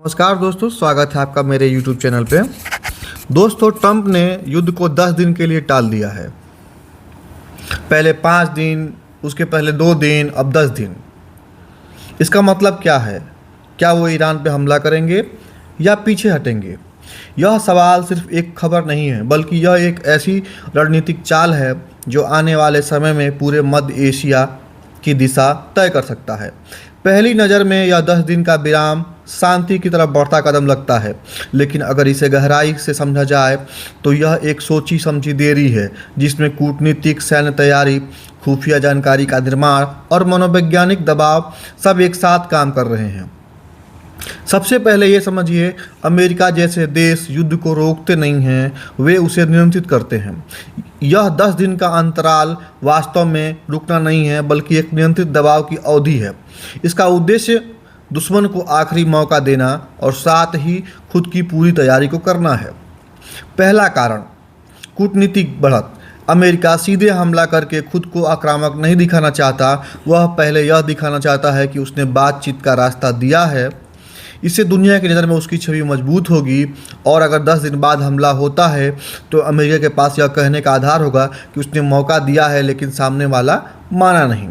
नमस्कार दोस्तों, स्वागत है आपका मेरे YouTube चैनल पे। दोस्तों, ट्रंप ने युद्ध को 10 दिन के लिए टाल दिया है। पहले 5 दिन, उसके पहले 2 दिन, अब 10 दिन। इसका मतलब क्या है? क्या वो ईरान पे हमला करेंगे या पीछे हटेंगे? यह सवाल सिर्फ एक खबर नहीं है, बल्कि यह एक ऐसी रणनीतिक चाल है जो आने वाले समय में पूरे मध्य एशिया की दिशा तय कर सकता है। पहली नज़र में यह 10 दिन का विराम शांति की तरफ बढ़ता कदम लगता है, लेकिन अगर इसे गहराई से समझा जाए तो यह एक सोची समझी देरी है जिसमें कूटनीतिक, सैन्य तैयारी, खुफिया जानकारी का निर्माण और मनोवैज्ञानिक दबाव सब एक साथ काम कर रहे हैं। सबसे पहले ये समझिए, अमेरिका जैसे देश युद्ध को रोकते नहीं हैं, वे उसे नियंत्रित करते हैं। यह 10 दिन का अंतराल वास्तव में रुकना नहीं है, बल्कि एक नियंत्रित दबाव की अवधि है। इसका उद्देश्य दुश्मन को आखिरी मौका देना और साथ ही खुद की पूरी तैयारी को करना है। पहला कारण, कूटनीतिक बढ़त। अमेरिका सीधे हमला करके खुद को आक्रामक नहीं दिखाना चाहता, वह पहले यह दिखाना चाहता है कि उसने बातचीत का रास्ता दिया है। इससे दुनिया की नज़र में उसकी छवि मजबूत होगी और अगर 10 दिन बाद हमला होता है तो अमेरिका के पास यह कहने का आधार होगा कि उसने मौका दिया है लेकिन सामने वाला माना नहीं।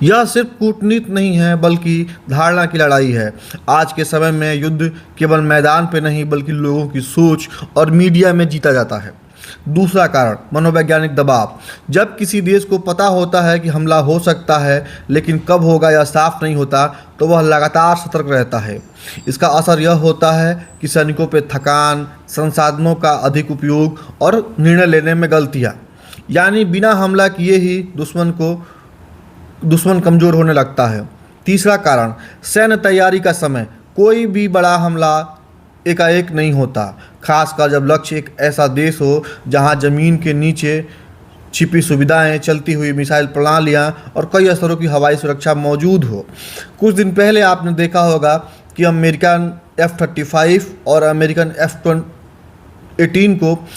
यह सिर्फ कूटनीति नहीं है, बल्कि धारणा की लड़ाई है। आज के समय में युद्ध केवल मैदान पे नहीं, बल्कि लोगों की सोच और मीडिया में जीता जाता है। दूसरा कारण, मनोवैज्ञानिक दबाव। जब किसी देश को पता होता है कि हमला हो सकता है लेकिन कब होगा यह साफ नहीं होता, तो वह लगातार सतर्क रहता है। इसका असर यह होता है कि सैनिकों पर थकान, संसाधनों का अधिक उपयोग और निर्णय लेने में गलतियाँ, यानी बिना हमला किए ही दुश्मन कमज़ोर होने लगता है। तीसरा कारण, सैन्य तैयारी का समय। कोई भी बड़ा हमला एकाएक नहीं होता, खासकर जब लक्ष्य एक ऐसा देश हो जहां ज़मीन के नीचे छिपी सुविधाएं, चलती हुई मिसाइल प्रणालियां और कई स्तरों की हवाई सुरक्षा मौजूद हो। कुछ दिन पहले आपने देखा होगा कि अमेरिकन F-35 और अमेरिकन F-18 को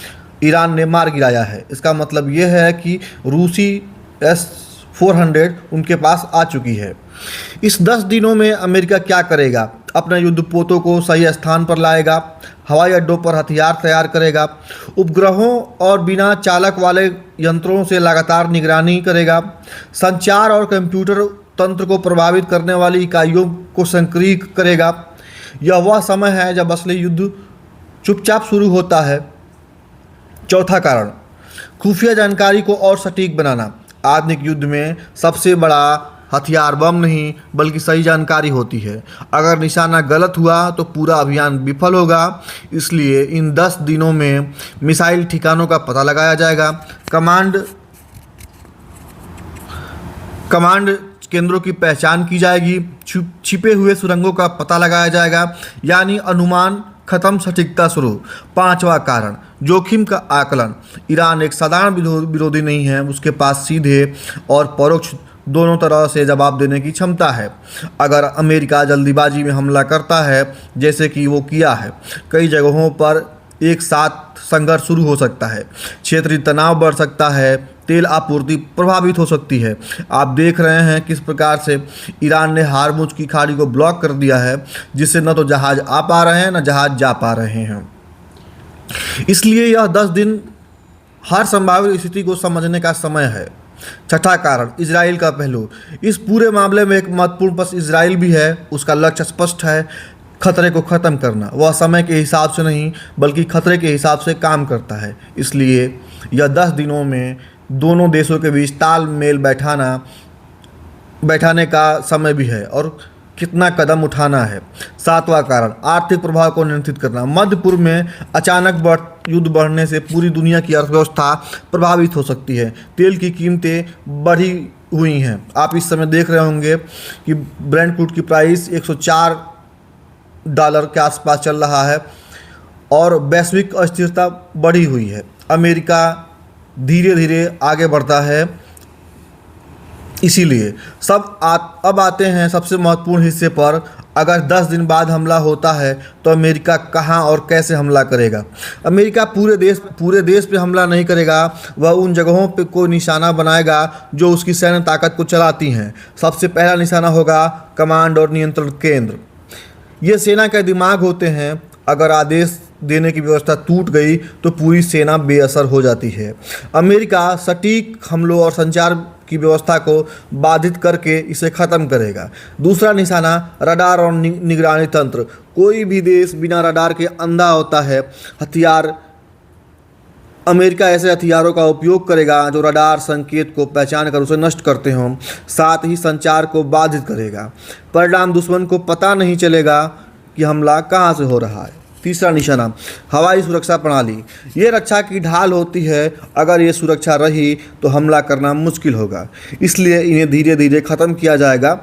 ईरान ने मार गिराया है। इसका मतलब यह है कि रूसी S-400 उनके पास आ चुकी है। इस 10 दिनों में अमेरिका क्या करेगा? अपने युद्धपोतों को सही स्थान पर लाएगा, हवाई अड्डों पर हथियार तैयार करेगा, उपग्रहों और बिना चालक वाले यंत्रों से लगातार निगरानी करेगा, संचार और कंप्यूटर तंत्र को प्रभावित करने वाली इकाइयों को सक्रिय करेगा। यह वह समय है जब असली युद्ध चुपचाप शुरू होता है। चौथा कारण, खुफिया जानकारी को और सटीक बनाना। आधुनिक युद्ध में सबसे बड़ा हथियार बम नहीं, बल्कि सही जानकारी होती है। अगर निशाना गलत हुआ तो पूरा अभियान विफल होगा। इसलिए इन 10 दिनों में मिसाइल ठिकानों का पता लगाया जाएगा, कमांड केंद्रों की पहचान की जाएगी, छिपे हुए सुरंगों का पता लगाया जाएगा, यानी अनुमान खत्म, सटीकता शुरू। पांचवा कारण, जोखिम का आकलन। ईरान एक साधारण विरोधी नहीं है, उसके पास सीधे और परोक्ष दोनों तरह से जवाब देने की क्षमता है। अगर अमेरिका जल्दीबाजी में हमला करता है, जैसे कि वो किया है, कई जगहों पर एक साथ संघर्ष शुरू हो सकता है, क्षेत्रीय तनाव बढ़ सकता है, तेल आपूर्ति प्रभावित हो सकती है। आप देख रहे हैं किस प्रकार से ईरान ने हार्मुज की खाड़ी को ब्लॉक कर दिया है, जिससे न तो जहाज आ पा रहे हैं न जहाज जा पा रहे हैं। इसलिए यह 10 दिन हर संभावित स्थिति को समझने का समय है। छठा कारण, इजराइल का पहलू। इस पूरे मामले में एक महत्वपूर्ण पक्ष इजराइल भी है। उसका लक्ष्य स्पष्ट है, खतरे को ख़त्म करना। वह समय के हिसाब से नहीं, बल्कि खतरे के हिसाब से काम करता है। इसलिए यह 10 दिनों में दोनों देशों के बीच तालमेल बैठाने का समय भी है और कितना कदम उठाना है। सातवां कारण, आर्थिक प्रभाव को नियंत्रित करना। मध्य पूर्व में अचानक युद्ध बढ़ने से पूरी दुनिया की अर्थव्यवस्था प्रभावित हो सकती है। तेल की कीमतें बढ़ी हुई हैं। आप इस समय देख रहे होंगे कि ब्रेंट क्रूड की प्राइस $104 के आसपास चल रहा है और वैश्विक अस्थिरता बढ़ी हुई है। अमेरिका धीरे धीरे आगे बढ़ता है। इसीलिए अब आते हैं सबसे महत्वपूर्ण हिस्से पर। अगर 10 दिन बाद हमला होता है तो अमेरिका कहां और कैसे हमला करेगा? अमेरिका पूरे देश पे हमला नहीं करेगा, वह उन जगहों पे कोई निशाना बनाएगा जो उसकी सैन्य ताकत को चलाती हैं। सबसे पहला निशाना होगा कमांड और नियंत्रण केंद्र। ये सेना के दिमाग होते हैं, अगर आदेश देने की व्यवस्था टूट गई तो पूरी सेना बेअसर हो जाती है। अमेरिका सटीक हमलों और संचार की व्यवस्था को बाधित करके इसे ख़त्म करेगा। दूसरा निशाना रडार और निगरानी तंत्र। कोई भी देश बिना रडार के अंधा होता है। अमेरिका ऐसे हथियारों का उपयोग करेगा जो रडार संकेत को पहचान कर उसे नष्ट करते हों, साथ ही संचार को बाधित करेगा। परिणाम दुश्मन को पता नहीं चलेगा कि हमला कहाँ से हो रहा है। तीसरा निशाना हवाई सुरक्षा प्रणाली। ये रक्षा की ढाल होती है, अगर ये सुरक्षा रही तो हमला करना मुश्किल होगा। इसलिए इन्हें धीरे धीरे ख़त्म किया जाएगा,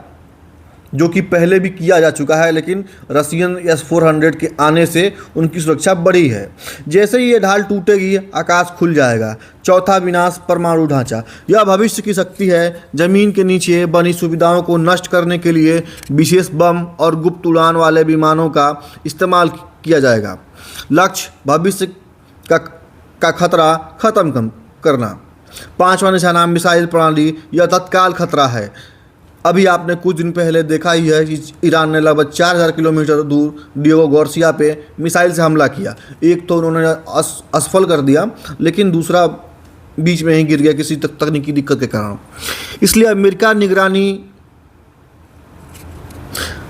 जो कि पहले भी किया जा चुका है, लेकिन रशियन S-400 के आने से उनकी सुरक्षा बढ़ी है। जैसे ही ये ढाल टूटेगी आकाश खुल जाएगा। चौथा विनाश परमाणु ढांचा। यह भविष्य की शक्ति है। जमीन के नीचे बनी सुविधाओं को नष्ट करने के लिए विशेष बम और गुप्त उड़ान वाले विमानों का इस्तेमाल किया जाएगा। लक्ष्य भविष्य का खतरा खत्म करना। पांचवा निशाना मिसाइल प्रणाली। यह तत्काल खतरा है। अभी आपने कुछ दिन पहले देखा ही है कि ईरान ने लगभग 4000 किलोमीटर दूर डिएगो गार्सिया पे मिसाइल से हमला किया। एक तो उन्होंने असफल कर दिया, लेकिन दूसरा बीच में ही गिर गया किसी तकनीकी दिक्कत के कारण। इसलिए अमेरिका निगरानी,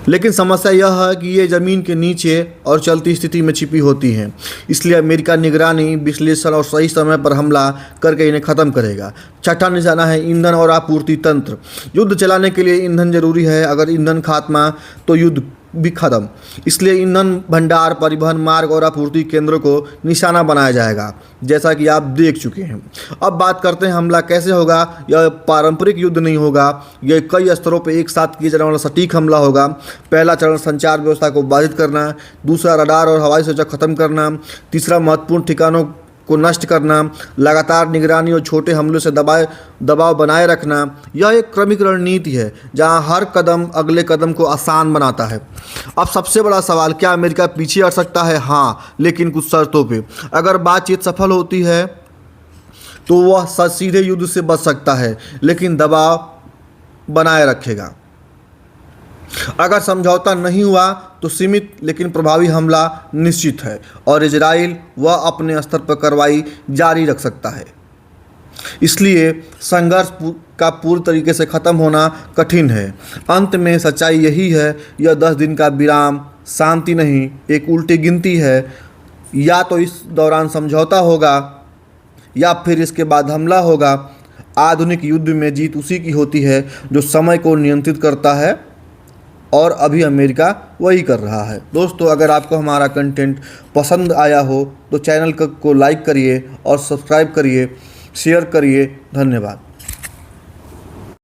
लेकिन समस्या यह है कि ये ज़मीन के नीचे और चलती स्थिति में छिपी होती हैं। इसलिए अमेरिका निगरानी, विश्लेषण और सही समय पर हमला करके इन्हें ख़त्म करेगा। छठा निशाना है ईंधन और आपूर्ति तंत्र। युद्ध चलाने के लिए ईंधन जरूरी है। अगर ईंधन खात्मा तो युद्ध भी खत्म। इसलिए ईंधन भंडार, परिवहन मार्ग और आपूर्ति केंद्रों को निशाना बनाया जाएगा, जैसा कि आप देख चुके हैं। अब बात करते हैं हमला कैसे होगा। यह पारंपरिक युद्ध नहीं होगा, यह कई स्तरों पर एक साथ किए जाने वाला सटीक हमला होगा। पहला चरण संचार व्यवस्था को बाधित करना, दूसरा रडार और हवाई सुरक्षा खत्म करना, तीसरा महत्वपूर्ण ठिकानों को नष्ट करना, लगातार निगरानी और छोटे हमलों से दबाव बनाए रखना। यह एक क्रमिक रणनीति है जहां हर कदम अगले कदम को आसान बनाता है। अब सबसे बड़ा सवाल, क्या अमेरिका पीछे हट सकता है? हाँ, लेकिन कुछ शर्तों पे। अगर बातचीत सफल होती है तो वह सीधे युद्ध से बच सकता है, लेकिन दबाव बनाए रखेगा। अगर समझौता नहीं हुआ तो सीमित लेकिन प्रभावी हमला निश्चित है, और इजराइल वह अपने स्तर पर कार्रवाई जारी रख सकता है। इसलिए संघर्ष का पूरी तरीके से ख़त्म होना कठिन है। अंत में सच्चाई यही है, यह 10 दिन का विराम शांति नहीं, एक उल्टी गिनती है। या तो इस दौरान समझौता होगा या फिर इसके बाद हमला होगा। आधुनिक युद्ध में जीत उसी की होती है जो समय को नियंत्रित करता है, और अभी अमेरिका वही कर रहा है। दोस्तों, अगर आपको हमारा कंटेंट पसंद आया हो तो चैनल को लाइक करिए और सब्सक्राइब करिए, शेयर करिए। धन्यवाद।